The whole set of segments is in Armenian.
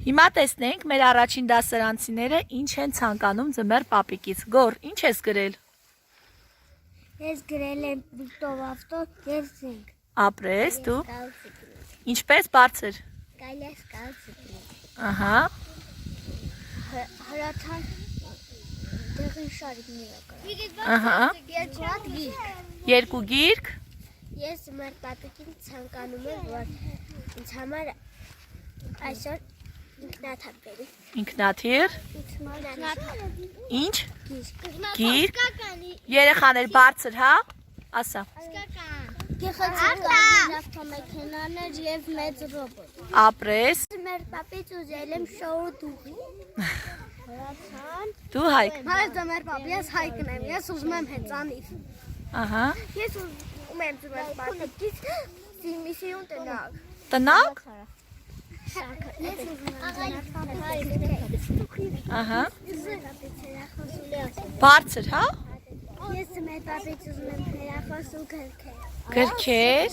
Հիմա տեսնենք մեր առաջին դասարանցիները ինչ են ցանկանում ձմեռ պապիկից։ Գոր, ինչ ես գրել։ Ես գրել եմ բուտով ավտո եւ զենք։ Ապրես դու։ Ինչպես բարձր։ Գալես կալցիկլի։ Ահա։ Հրացան դեղին շարիկները կա։ Ահա։ Երկու հատ գիրք։ Երկու գիրք։ Ես մեր պապիկին ցանկանում եմ, որ ինձ համար այսօր ինքնաթափ բերի։ Ինքնաթիռ։ Ինչ։ Գիրք։ Երեխաներ բարձր, հա։ Ասա։ Գեղեցիկ ավտոմեքենաներ եւ մեծ ռոբոտ։ Ապրես։ Մեր պապից ուզել եմ շոու դուղի։ Հրացան։ Դու Հայկ։ Հայր դեմեր պապի, ես Հայկն եմ, ես ուզում եմ հեծանիվ։ Ահա։ Ես ուզում եմ ձմեռ պապիկից սիմիսիուն տնակ։ Տնակ։ Ես ուզում եմ ձմեռ պապիկից։ Ահա։ Ես Բարձր, հա։ ձմեռ պապից ուզում եմ հրախոս ու գրքեր։ Գրքեր։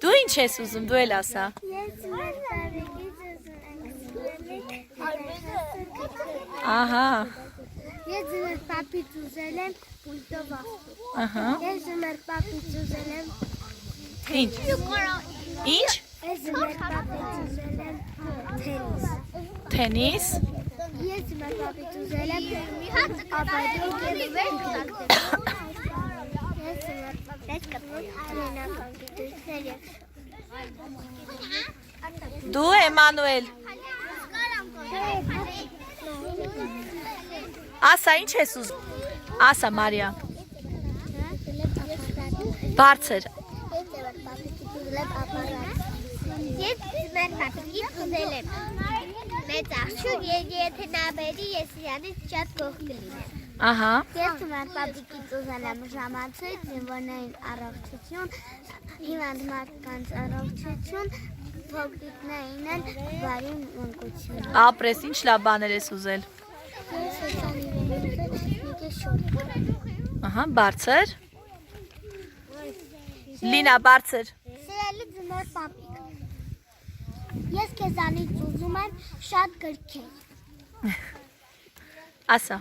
Դու ինչ ես ուզում, դու էլ ասա։ Ես ձմեռ պապիկից ուզում եմ Ահա։ Ես ձմեռ պապից ուզել եմ բուլտով ավտո։ Ահա։ Ես ձմեռ պապից ուզել եմ Ինչ։ Ինչ։ Ես ձմեռ պապից ուզել եմ թենիս։ Թենիս։ Ես ձմեռ պապից ուզել եմ ապարդյուն կերուվեր կտակտեր։ Ես ձմեռ պապից կենական գիտույթներ և Դու Էմանուել։ Ասա, ինչ ես ուզում։ Ասա, Մարիա։ Բարձր։ Ես ձմեռ պապիկից ուզել եմ մեծ աղջուկ և եթե նա բերի ես իրանից շատ գող կլինեմ։ Ահա։ Ես ձմեռ պապիկից ուզել եմ ժամացույց, զինվորներին առողջություն, հիվանդ մարդկանց առողջություն, փոքրիկներին էլ բարի մանկություն։ Ապրես, ինչ լավ բաներ ես ուզել։ Ես հեծանիվ եմ ուզել մի կես շորտ։ Ահա, բարձր։ Լինա, բարձր։ Սիրելի ձմեռ պապիկ, ես քեզանից ուզում եմ շատ գրքեր։ Ասա։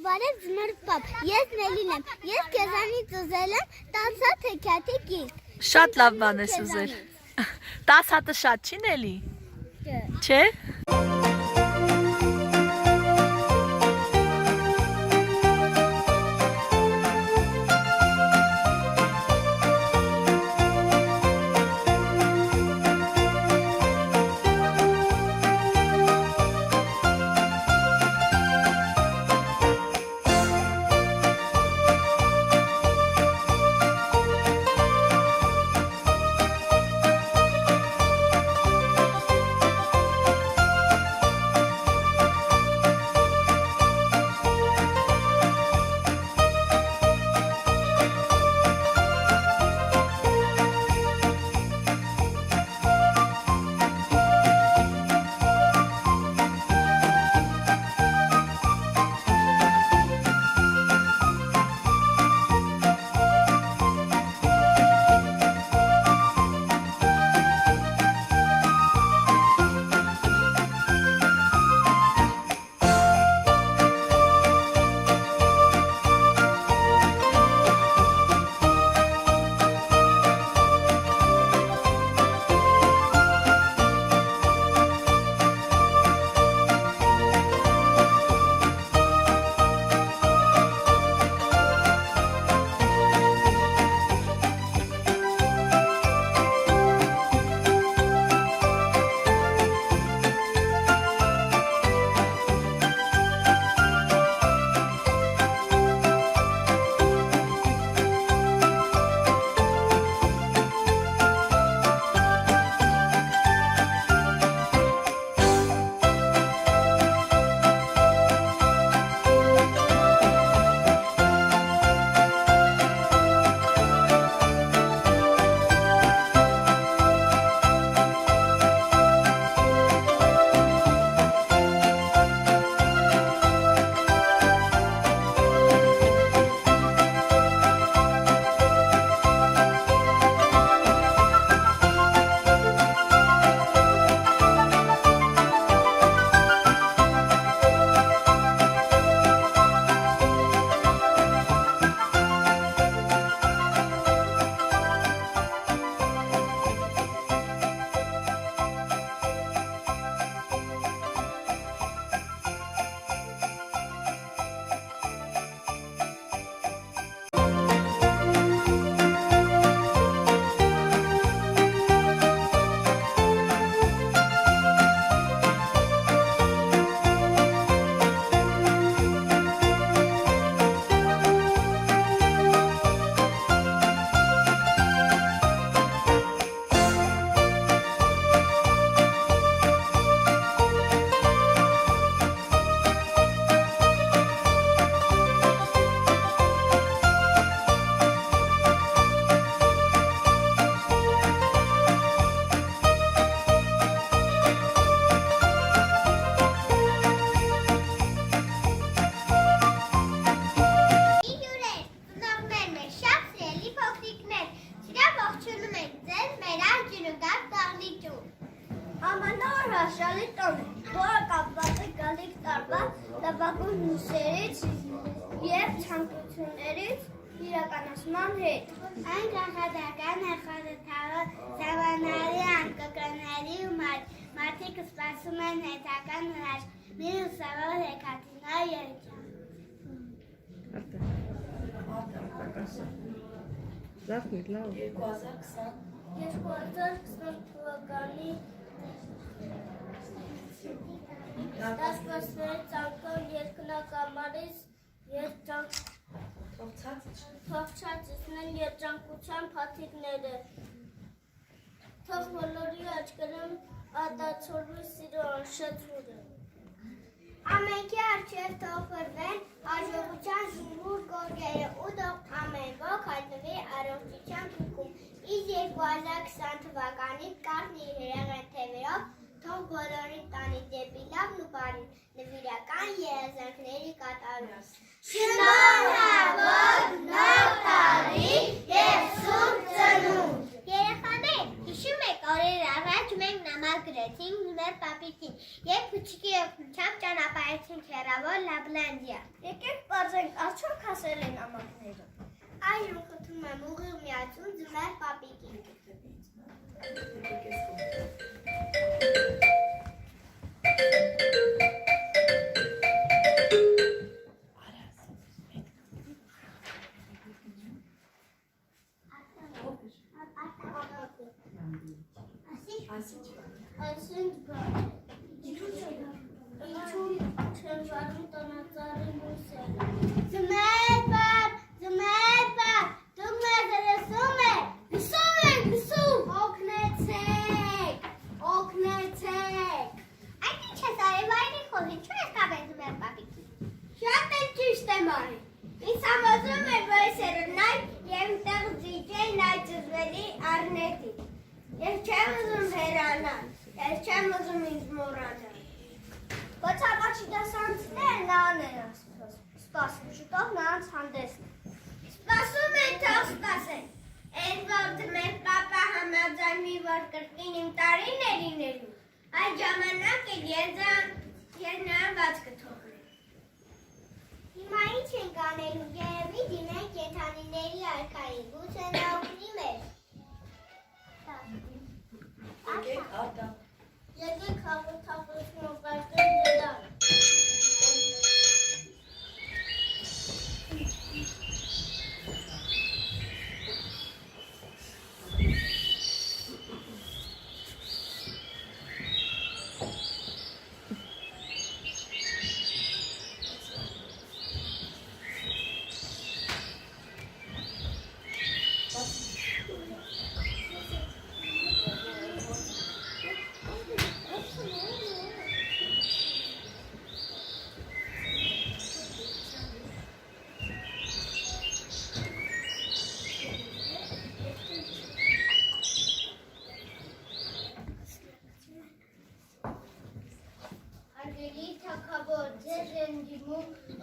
Բարև ձմեռ պապ, ես Նելին եմ, ես քեզանից ուզել եմ 10 հեքիաթի գիրք։ Շատ լավ բան ես ուզել։ 10 հատը շատ չի էլի։ Չէ։ Ամանոր հաշալի տոն է, որը կապված է գալիք տարվա լավագույն հույսերից և ցանկություններից իրականացման հետ։ Այն կախարդական է խորհրդավոր զավանարի անկկրների ու մարդիկ սպասում են հետական հրաշքներ ու սովոր հեքաթինար երգչան։ Զարթնիկ, լավ։ 2020 թվականի 14 ցանկան երկնակամարից թողցածիսնեն երջանկության փաթիթները, թող բոլորի աչքերում ատացորվի սիրո անշացուրը։ Ամենքի առջև թող փրվեն հաջողության զինվոր գորգերը ու թող ամեն ոք հայտնվի առողջության փուկում։ Իսկ 2020 թվականի կարն իր հրեղեն թևերով թող բոլորին տանի դեպի լավն ու բարին նվիրական երազանքների կատարում։ Շնորհավոր նոր տարի և սուրբ ծնունդ։ Երեխաներ, հիշում եք օրեր առաջ մենք նամակ գրեցինք մեր պապիկին և փուչիկի օգնությամբ ճանապարհեցինք հեռավոր Լապլանդիա։ Եկեք պարզենք, արդյոք հասել են նամակները։ Այժմ խնդրում եմ ուղիղ միացում ձմեռ պապիկին։ Այսինչ բան, ինչու չեն վարում տնածառի մույսերը։ Ձմեր պապ, դուք մեզ լսում եք, լսում, օգնեցեք։ Այդ ինչ ես արել, վայրի խոզ, ինչու ես կապել ձմեր պապիկի։ Շատ էլ ճիշտ եմ արել։ Ինձ համոզում էր, որ ես երնայ և տեղ ձիջեին այդ զզվելի առնետի։ Ես չեմ ուզում հերանալ, ես չեմ ուզում ինձ մոռանալ։ Բայց առաջի դասարանցիները նրան են սպասում, շուտով նրանց հանդեսն է։ Սպասում են, թող սպասեն։ Էն որ ձմեր պապա համաձայնվի, որ կրկին իմ տարին է լինելու, այդ ժամանակ էլ ես նրան բաց կթողնեմ։ Հիմա ինչ ենք անելու, երևի դիմենք կենդանիների արքային, գուցե նա օգնի մեզ։ Եկեք հաղորդակցություն կարգել դրան։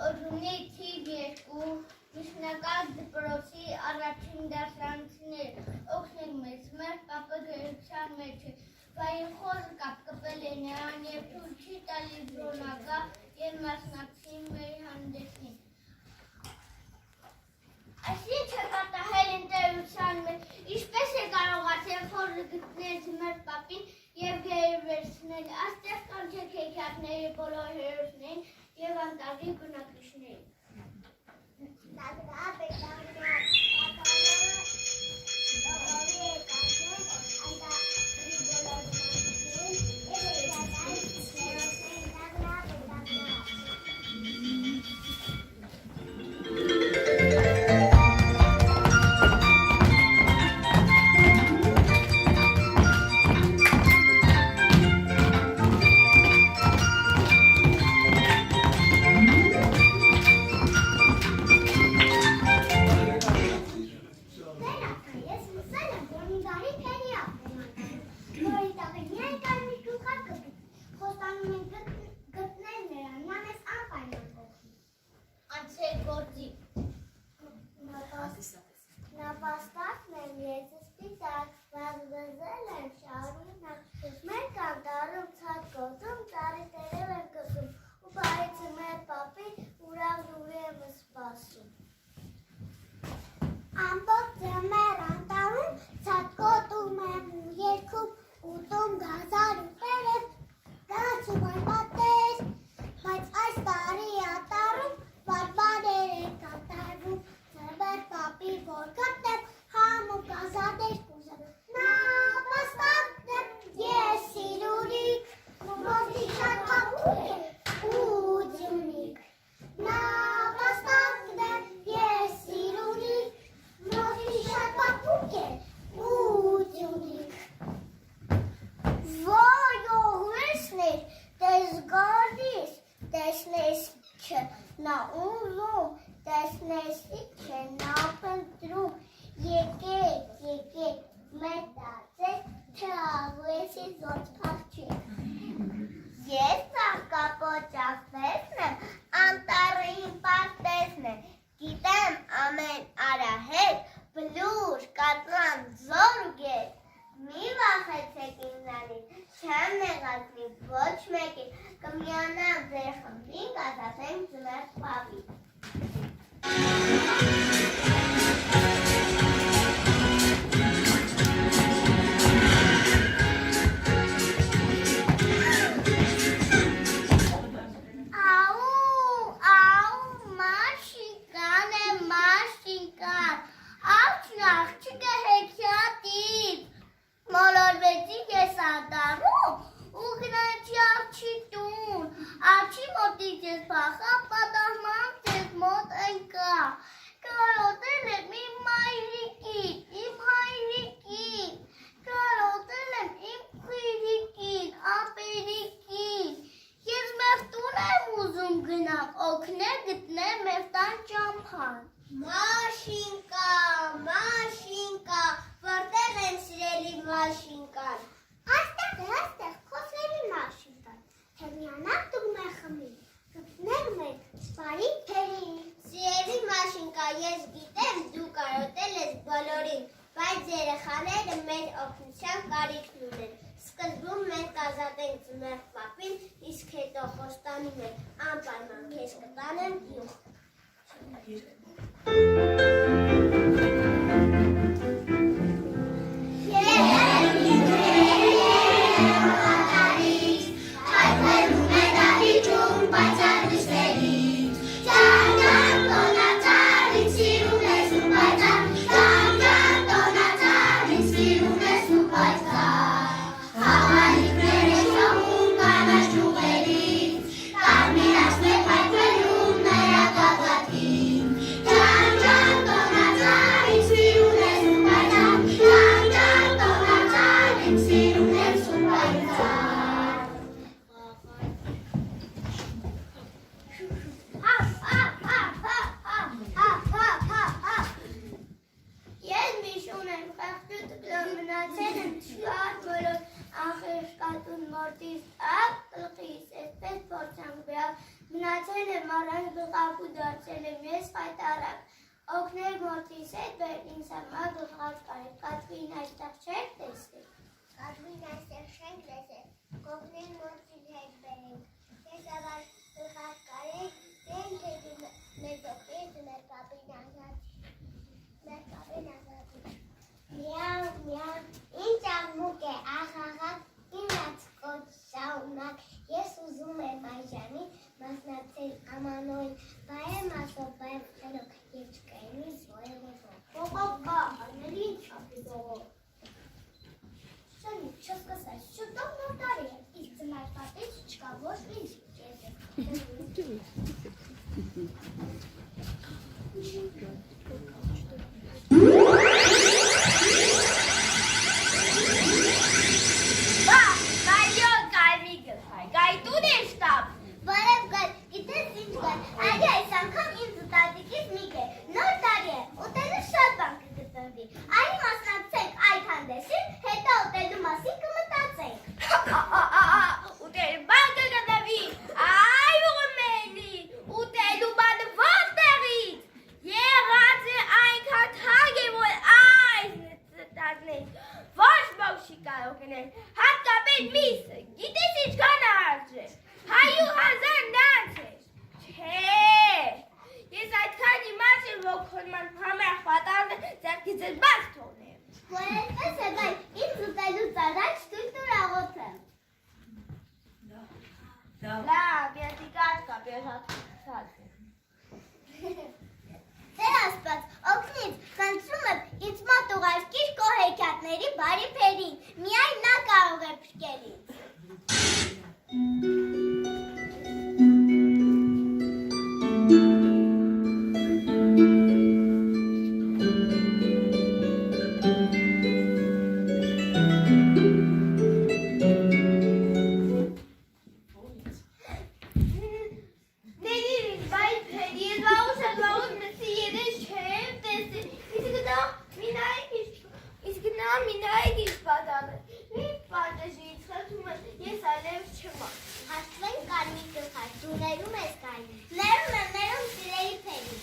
Օրհունի թիվ 2 միջնակարգ դպրոցի առաջին դասարանցիներ օգնել մեզ, մեր պապը գերության մեջ է, վային խորը կապկպել է նրան և թույլ չի տալիս բռոնակա և մասնակցի մեր հանդեսին։ Այս ինչ է պատահել ընտրության մեջ, ինչպես է կարողացել խորը գտնել ձմեռ պապին և գերվերցնել, այստեղ կանչեք հեքիաթների բոլոր հերոսներին և անտարի բնակիչներին։ Ոտում ծառի տերև եմ կսում, ու բայիցը մեր պապին ուրավ դուրի եմ սպասում։ Ամբողջ ձմեր անտառում ցատկոտում եմ ու երգում, ուտում գազար ու տերև, գացում այն պատեր, բայց այս տարի անտառում բարբարեր են կատարվում, ձմեր պապի որ գտնեմ, համ ու գազադեր կուզեմ, նա պաստակն եմ, ես սիրունիկ, մոտի շատ պապուկ է ու ձյունիկ, նա պաստակն եմ, ես սիրունիկ, մոտի շատ պապուկ է ու ձյունիկ, Ոյ ողվեսներ, տես գարդիս, տեսնես չէ նա ուզում, տեսնես չէ նա պնդրում, եկեք, մետացեք, թե աղվեսի զոտ պաղչեք։ Ես ծաղկապոճախվեսն եմ, անտառին պարտեսն եմ, գիտեմ ամեն արահետ, բլուր, կատլան, զոր ու գետ, մի վախեցեք ինձանից, չեմ նեղացնի ոչ մեկին, կմիանամ ձեր խմբին, կազատենք ձմեր պապին։ Մոլորվեցի ես անտառում ու գնացի աղջի տուն, աղջի մոտից ես փախա, պատահման ձեզ մոտ ընկա, կարոտել եմ իմ մայրիկին, իմ հայրիկին, կարոտել եմ իմ քույրիկին, ապերիկին, ես մեր տուն եմ ուզում գնամ, օգնել գտնել մեր տան ճամփան։ Մաշինկա, որտեղ են սիրելի մաշինկան։ Այստեղ, խոսելի մաշինկան, թե միանանք դուգմե խմին, գտնենք մենք սպարի թերին։ Սիրելի մաշինկա, ես գիտեմ դու կարոտել ես բոլորին, բայց երեխաները մեր օգնության կարիքն ունեն։ Սկզբում մենք կազատենք ձմեր պապին, իսկ հետո խոստանում ենք անպայման քեզ կտանեմ յուղ։ Մնացել եմ առանց գլխարկու դարձել եմ ես պայտարակ, օգնել մորտիս հետ բեր ինձ համար գլխարկ կարեք, կատվին այստեղ չեք տեսել։ Կատվին այստեղ չենք լսել, կողնել մորտիս հետ բերենք, ես ավար գլխարկ կարեք, դենք է դու մեր դոպից մեր պապին ազատի։ Միավ, ինձ աղմուկ է աղաղակ, ինձ կոչ շաունակ, ես ուզում եմ այժանի մասնացել ամանոյն, բայեմ ասով, բայեմ խելոք, և չկայնիս ոևոզով։ Պոպոպա, անել ինչ ապի զողով։ Շանի, չսկսայ, շուտով նոր տարի է, իսկ ձմեր պապից չկա ոչ ինչ կեզը։ Բարև գալ, գիտես ինչ գալ, այդի այս անգամ ինձ ու տատիկիս մի կեր, նոր տարի է, ուտելու շատ բան կգտնվի, այ մասնակցենք այդ հանդեսին, հետո ուտելու մասին կմտածենք։ Ուտել բան կգտնվի, այ ողմելի, ուտելու բանը որտեղից, եղա Լավ, ես դիքած կապ, ես հատ։ Տեր Աստված, օգնից, խնդրում եմ, ինձ մոտ ուղարկիր քո հեքիաթների բարի փերին, միայն նա կարող է փրկել ինձ։ Հաշտվենք կարմիր գլխար, դու ներում ես կարմիր։ Ներում եմ, սիրելի փերի։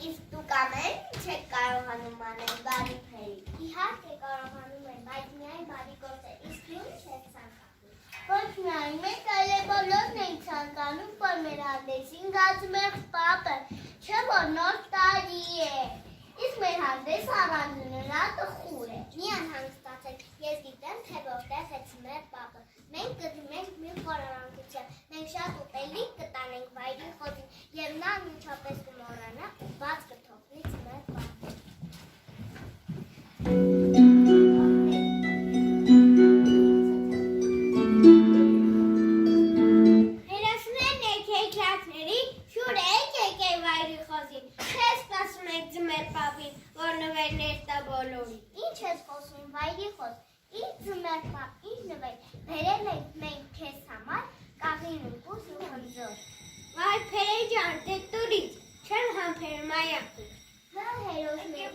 Իսկ դուք ամեն ինչ եք կարողանում անել բարի փերի։ Իհարկե կարողանում եմ, բայց միայն բարի գործեր, իսկ դու ինչ ես ցանկանում։ Ոչ միայն մենք, այլև բոլորն ենք ցանկանում, որ մեր հանդեսին գազմեղ պապը, չէ՞ որ նոր տարի է։ Իսկ մեր հանդես առանձնանա տխուր է։ Մի անհանգստացեք, ես գիտեմ, թե որտեղ է մեր պապը։ Մենք կդիմենք մի խորհրդանոցության, մենք շատ ուտելիք կտանենք վայրի խոզին, և նա մինչապես կմոռանա ու բաց կթողնի մեր պապը։ Հերոսներն եք հեքիաթների, շուր եք եկել վայրի խոզին, չես սպասում եք ձմեր պապին, որ նվերներ տա բոլորին։ Ինչ ես խոսում վայրի խոզ, ինչ ձմեր պապ, ինչ նվեր, բերել ենք մենք քեզ համար կաղին ու կուզ ու հնձոր։ Վայ փերե ջան, դե տուրից, չեմ համբերում այակու։ Հա հերոսներ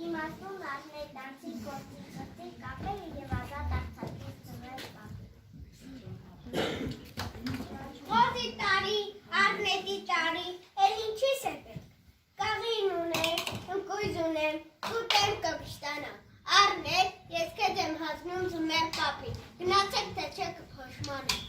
իմաստուն լարներ տանցիկ գործին խծիկ կապերը և ազատ աղցակից ձմեր պապ։ Խոզի տարի, արնետի տարի, էլ ինչիս է պետք։ Կաղին ունեմ, ընկույզ ունեմ, ուտեմ կպշտանամ։ Արնետ, ես քեզ եմ հանձնում ձմեր պապին, գնացեք թե չէ կփոշմանեմ։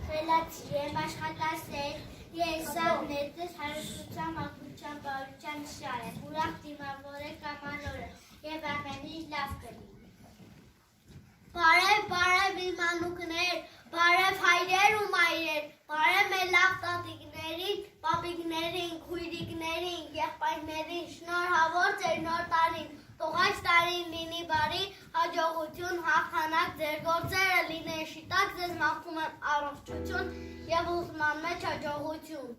Խելացի աշխատասեր, ես սաղնետս հարստության մաքրության բարության նշան է, ուրախ դիմավոր է կամանորը և ամեն ինչ լավ կլինի։ Բարև իմ անուկներ, բարև հայրեր ու մայրեր, բարև մեր լավ տատիկներին, պապիկներին, քույրիկներին, եղբայրներին, շնորհավոր ձեր նոր տարին, թող այս տարին լինի բարի, հաջողություն, հաղթանակ, ձեր գործերը լինեն շիտակ, ձեզ մաղթում եմ առողջություն և ուզման մեջ հաջողություն։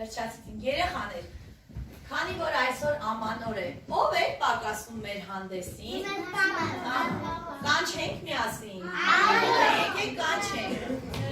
Վերջացին երեխաներ, քանի որ այսօր ամանոր է, ով է պակասում մեր հանդեսին։ Կանչենք միասին։ Եկեք կանչենք։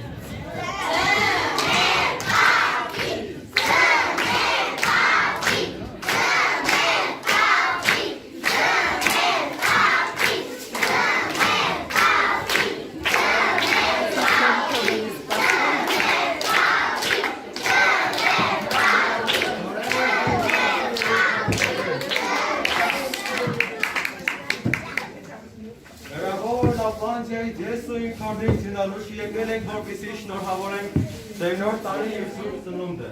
Եսուին քորդին ցինալուշի եկել ենք, որպեսզի շնորհավորենք ձեր նոր տարի եւ սուրբ ծնունդը։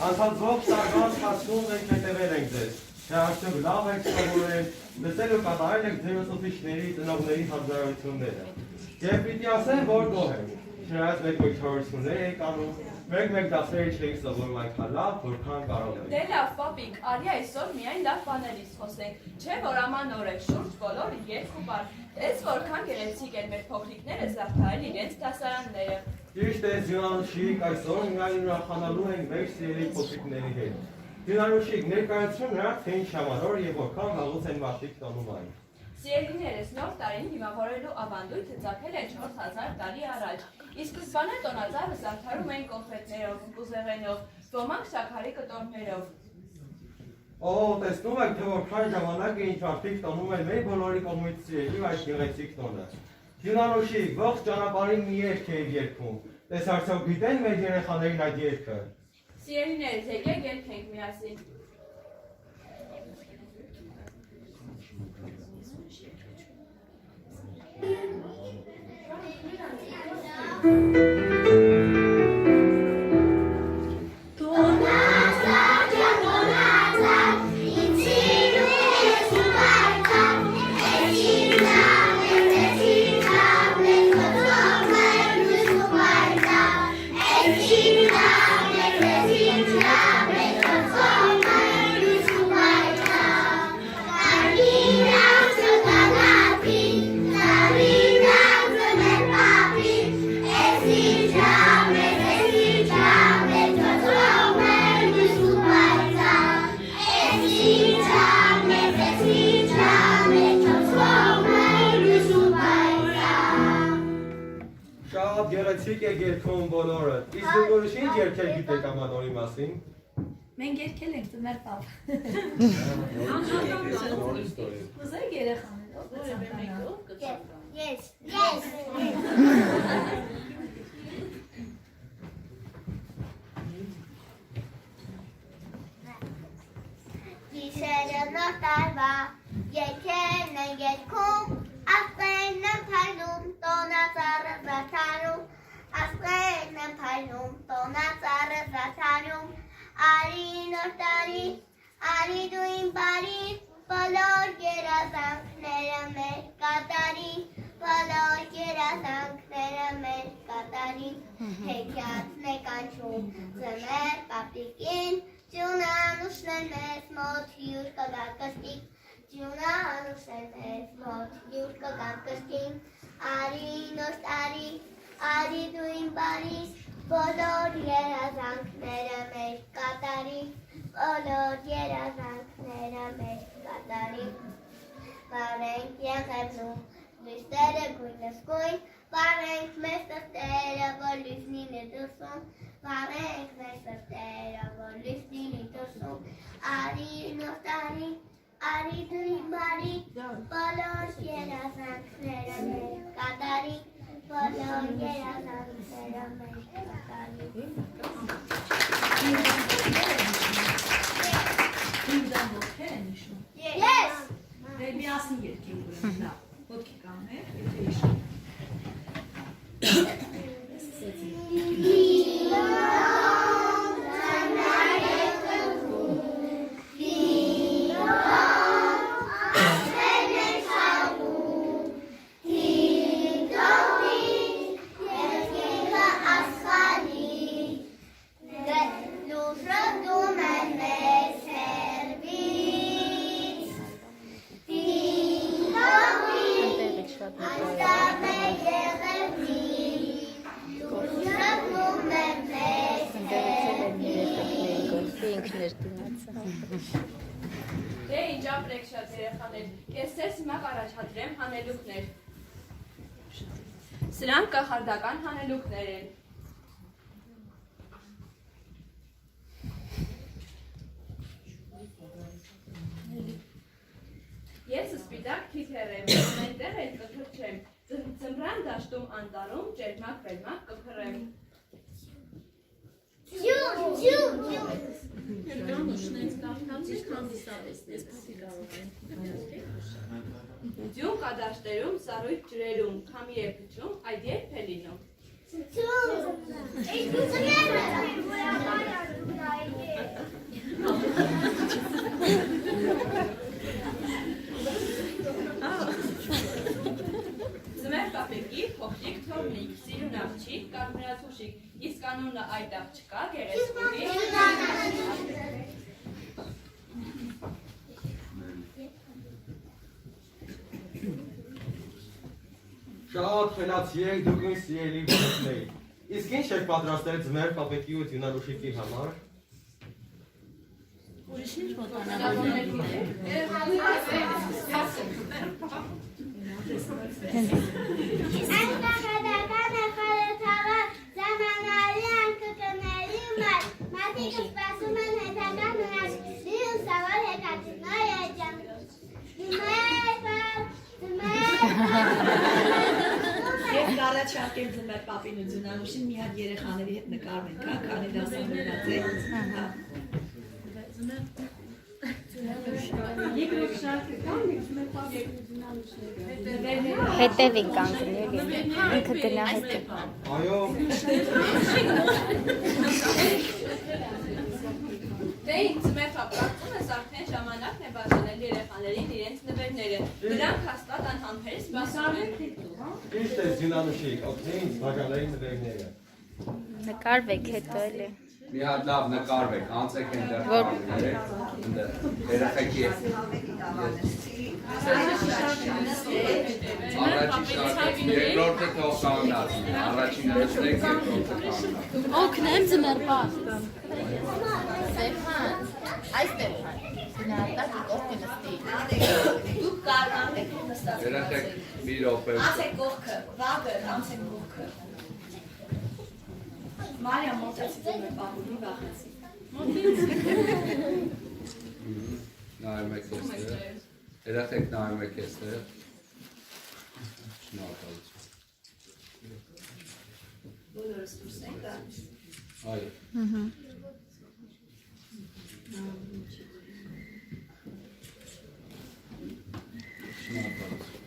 Անցած տարվան ընթացքում մենք հետևել ենք ձեզ։ Հաշտով լավ եք սովորել, լսել ու կատարել եք ձեր ուսուցիչների, ծնողների հանձնարարությունները։ Եվ պիտի ասեմ, որ գոհ եմ։ Չնայած մեկ ոչխարություններ եք անում, մեկ դասերը չէիք սովորում այնքան լավ, որքան կարող եք։ Դե լավ, պապիկ, արի այսօր միայն լավ բաներից խոսենք, չէ որ ամանոր է, շուրջ բոլորը երկու բառ։ Ես որքան գեղեցիկ են մեր փոքրիկները զարդարել իրենց դասարանները։ Ճիշտ է, Ձյունանուշիկ, այսօր միայն ուրախանալու ենք մեր սիրելի փոքրիկների հետ։ Ձյունանուշիկ, ներկայացրու նրանց թե ինչ ամանոր եւ որքան վաղուց են մարդիկ տոնում այն։ Սիրելիներս, նոր տարին դիմավորելու ավանդույթը ծագել է 4000 տարի առաջ։ Իսկ սկզբանե տոնածառը զարդարում էին կոնֆետներով, կուզեղենով, ոմանք շաքարի կտորներով։ Օ, տեսնում եք, թե որքան ժամանակ է ինչ մարդիկ տոնում են մեր բոլորի կողմից սիրելի այս գեղեցիկ տոնը։ Ձյունանուշիկ, ողջ ճանապարհին մի երգ էի երգում։ Տես արդյոք գիտեն մեր երեխաներին այդ երգը։ Սիրելիներս, եկեք երգենք միասին։ See շատ գեղեցիկ է երգում բոլորը։ Իսկ դուք ուրիշ ինչ երգեր գիտեք ամանորի մասին։ Մենք երկել ենք ձմեր պապ։ Ուզեք երեխաներ, ով կցանկանա։ Yes. Գիշերը նոր տարվա երկերն են երգում, աստղերն են փայլում, տոնածառը զարդարում, աստղերն են փայլում, տոնածառը զարդարում, արի նոր տարի, արի դու իմ բարի, բոլոր երազանքները մեր կատարի, բոլոր երազանքները մեր կատարի, հեքիաթն է կանչում ձմեր պապիկին, Ջունանուշն են մեզ մոտ հյուր կգա կստիկ, Ջունանուշն են մեզ մոտ հյուր կգա կստիկ, արի նոր տարի, արի դու իմ բարի, բոլոր երազանքները մեր կատարի, բոլոր երազանքները մեր կատարի, վարենք եղևնում, լույսերը գույնս գույն, վարենք մեզ տղտերը, որ լույսնին է դրսում, վարենք մեզ տղտերը, որ լույսնին է դրսում, արի նոր տարի, արի դու իմ բարի, բոլոր երազանքները մեր կատարի, բոլոր երազանքները մեր կատարի։ Ինձան ովքեր են իշում։ Yes! Դե միասին երկենք ուրեմն, լավ, ոտքի կանենք, եթե իշում։ Դե ինչ ապրեք շատ երեխաներ, ես ձեզ հիմա կառաջադրեմ հանելուկներ։ Սրանք կախարդական հանելուկներ են։ Ես սպիտակ թիթեռ եմ, այնտեղ էլ կթրջեմ, ձմռան դաշտում անտառում ջերմակ բերմակ կփռեմ։ Ձյուն կադաշտերում, սառույց ջրերում, քամի է փչում, այդ երբ է լինում։ Ձմեր պապեկի, փոքրիկ թորնիկ, սիրուն աղջիկ, կարմրացուշիկ, իսկ անունը այդ աղջկա գերեզգուհի։ Շատ խելացի եք դուք ինձ սիրելի որդիներ։ Իսկ ինչ եք պատրաստել ձմեր պապեկի ու ձյունարուշիկի համար։ Ուրիշ ինչ մոտանալու Ես կառաջարկեմ ձմեր պապին ու ձյունանուշին մի հատ երեխաների հետ նկարվենք, հա, քանի դասավորված է։ Հետևի կանգնել ինքը գնա հետը։ Այո։ Դե ինձ մեր պապրակում ես արդեն ժամանակն է բաժանել երեխաներին իրենց նվերները։ Դրանք հաստատ անհամբեր սպասում են։ Ճիշտ է ձյունանուշիկ, օգնի ինձ բաժանային նվերները։ Նկարվեք հետո էլի։ Մի հատ լավ նկարվեք, անցեք այնտեղ կարողները, երեխեքի առաջին շարքից, երկրորդը թող կանգնած, առաջին լսեք, երկրորդը կանգնած։ Օգնեմ ձմեր պապ։ Դուք կարողանք նստած։ Երեխեք մի րոպե։ Անցեք կողքը, վաղը, անցեք կողքը։ Մարիա մոտեցի ձեր պապուլի վախեցի։ Նայում եք եստեղ, երեխեք նայում եք եստեղ, շնորհակալություն։ Բոլորս դուրս ենք տալիս։ Այո։ Շնորհակալություն։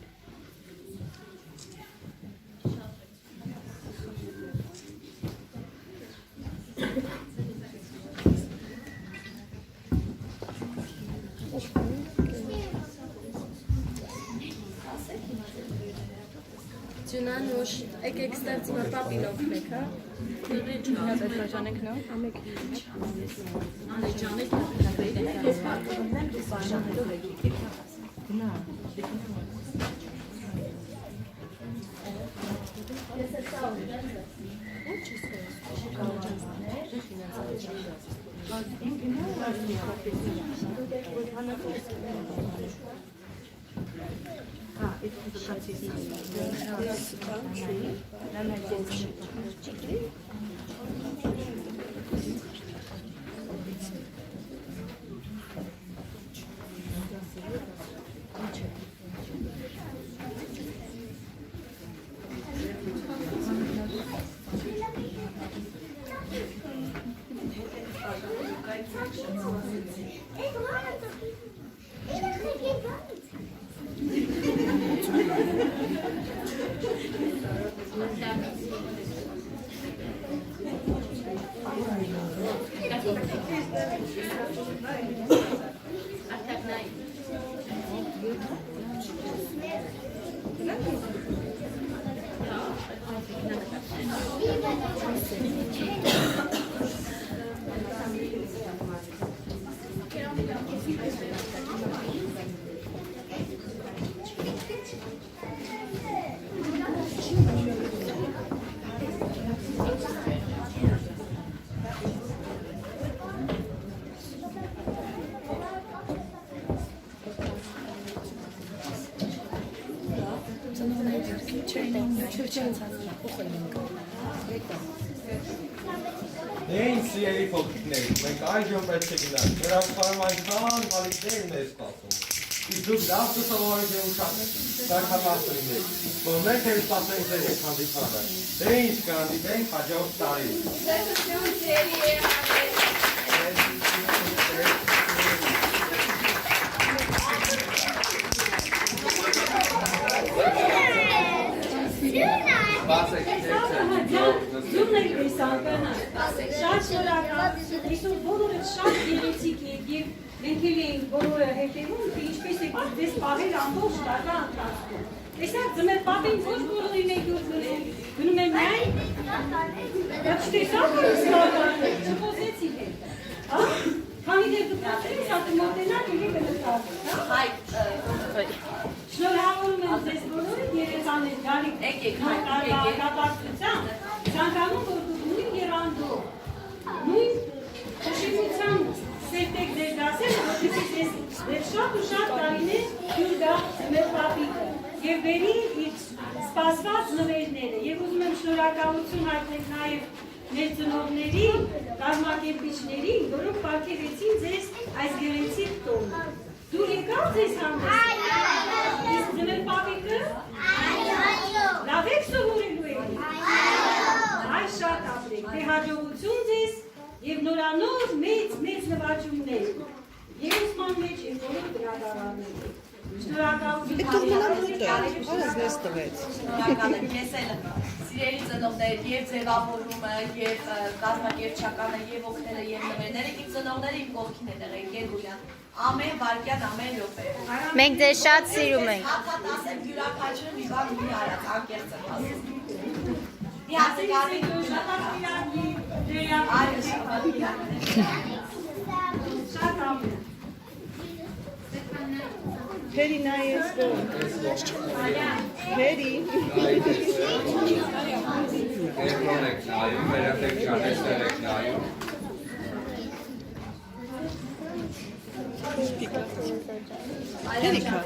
Ջնան ուշ եկեք ստեղծում է պապին օգնեք, հա։ Հատ այդ բաժանեք նո։ Ամեք։ Էին սիրելի փոքրիկներ, մենք այժմ պետք է գնանք, նրանք կարում այնքան հալիքներ մեզ սպասում։ Իսկ դուք լավ կսովորեք և ուշադրություն լինեք, որ մենք էլ սպասենք ձեր հետ հանդիպանը։ Դե ինչ կհանդիպենք հաջորդ տարի։ Շատ շնորհակալ, այսօր բոլորը շատ գեղեցիկ եք և մենք էլ էինք բոլորը հետևում, թե ինչպես եք դες պահել ամբողջ տարվա ընթացքում։ Տեսակ ձմեր պապին ոչ բոլորին եք գնում են միայն, դա չտեսակ է սպարդարներ, չխոսեցիք եք, քանի դեր դուք նացրից հատը մոտենակ եք կնտարվեք, շնորհավորում եմ ձեզ բոլորը երեխաներ գալիք կապակցության, ցանկանում որ դուք նույն եռանդով, նույն խշիմության սերտեք ձեր դասերը, որպեսզի ձեզ շատ ու շատ տարիներ դուր գա մեր պապիկը և բերի իր սպասված նվերները և ուզում եմ շնորհակալություն հայտնել նաև մեր ծնողների, կազմակերպիչներին, որոնք պարգևեցին ձեզ այս գեղեցիկ տոնը։ Դուք եկաք ձեզ հանդես։ Իսկ ձեր պապիկը։ Լավ եք սովորելու եք։ Այ շատ ապրեք, թե հաջողություն ձեզ և նորանոր մեծ նվաճումներ։ Եվ ուսման մեջ եմ բոլոր գրադարանները։ Շնորհակալություն։ Շնորհակալ եմ, ես էլ սիրելի ծնողներ, և ձևավորումը, և կազմակերպչականը, և օգնելը, և նվերները, իմ ծնողները իմ կողքին են եղել, Գեգուլյան, ամեն վարկյան, ամեն րոպե։ Մենք ձեզ շատ սիրում ենք։ Հատատ ասեմ, յուրաքանչյուրը մի բան ունի արած, անկեղծ եմ ասում։ Մի հատը կարին շատ ամեն։ Հերի նայես գոն։ Հերի։ Երկրոն եք նայում, երեխեք ճանեստեր եք նայում։ Հերիքա։